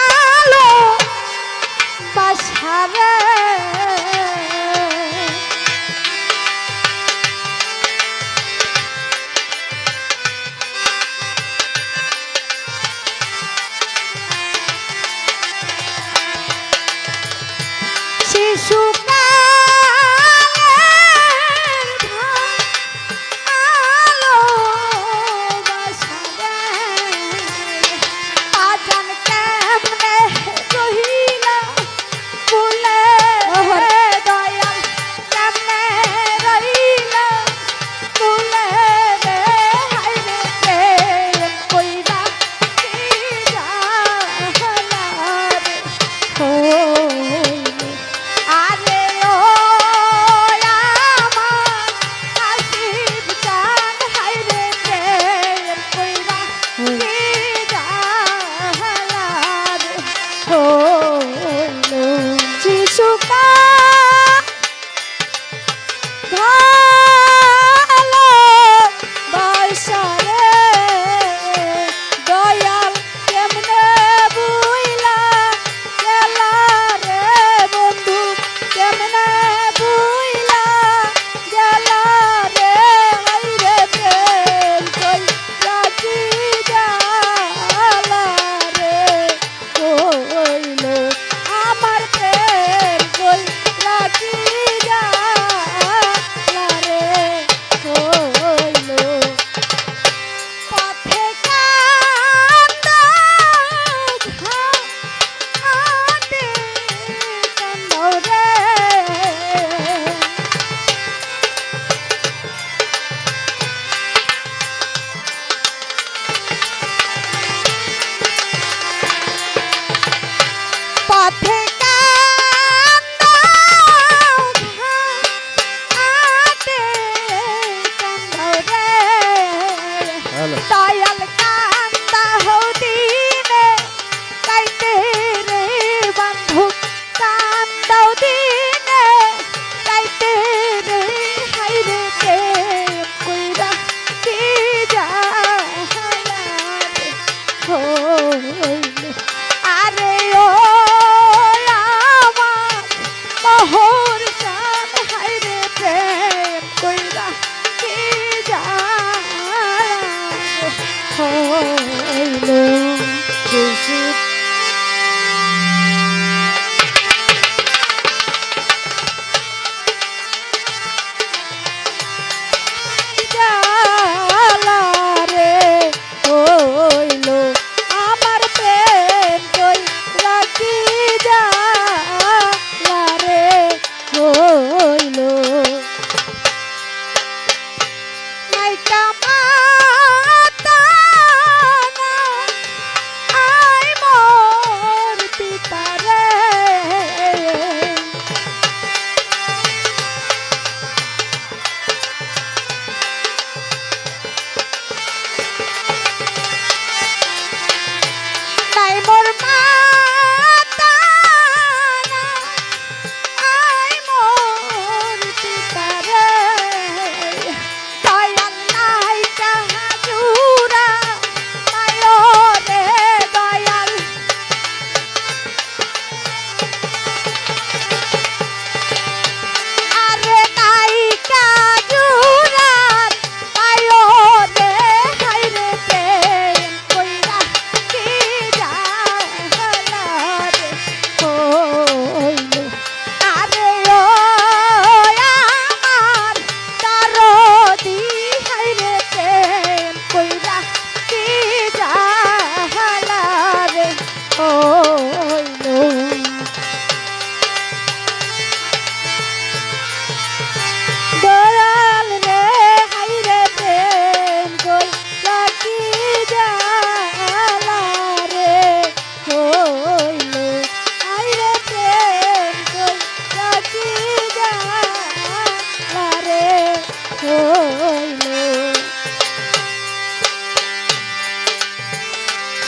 আলো বাসারে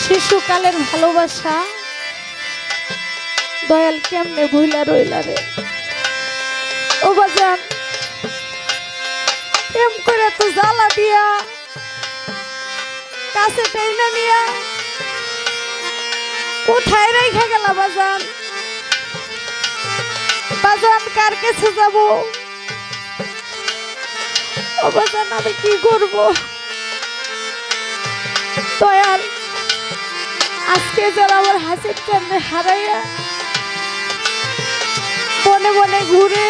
শিশুকালের ভালোবাসা দয়াল কেমনে ভুইলা রইলা রে ও বাজান, এম করে তো জ্বালা দিয়া কাছে টেইনা নিয়া কোথায় রেখে গেল বাজান? বাজান কার কাছে যাব? ও বাজান আমি কি করব? দয়াল, আজকে যারা আমার হাসির চান্দে হারাইয়া বনে বনে ঘুরে,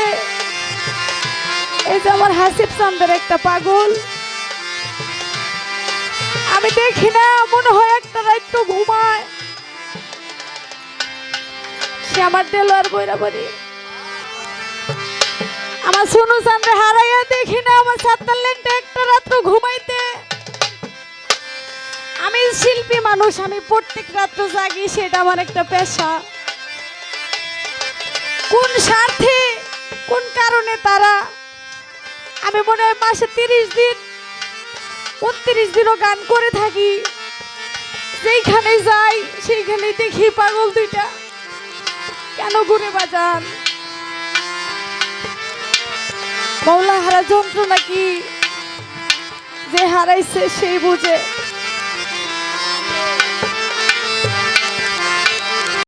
এই যে আমার হাসির চান্দের একটা পাগল, আমি দেখি না, মনে হয় একটা রাত ঘুমায়। সে আমার দেলোয়ার বৈরাবরী, আমার সোনু চান্দে হারাইয়া দেখি না আমার সাত্তার লেনটা একটা রাত্র ঘুমাইতে। আমি শিল্পী মানুষ, আমি প্রত্যেক রাত্র জাগি, সেটা আমার একটা পেশা। কোন স্বার্থে, কোন কারণে তারা, আমি মনে হয় মাসে 30 দিন 29 দিনও গান করে থাকি। যেইখানে যাই সেইখানে দেখি পাগল দুইটা কেন ঘুরে বাজান। মৌলা হারা যন্ত্রণা কি, যে হারাইছে সেই বুঝে।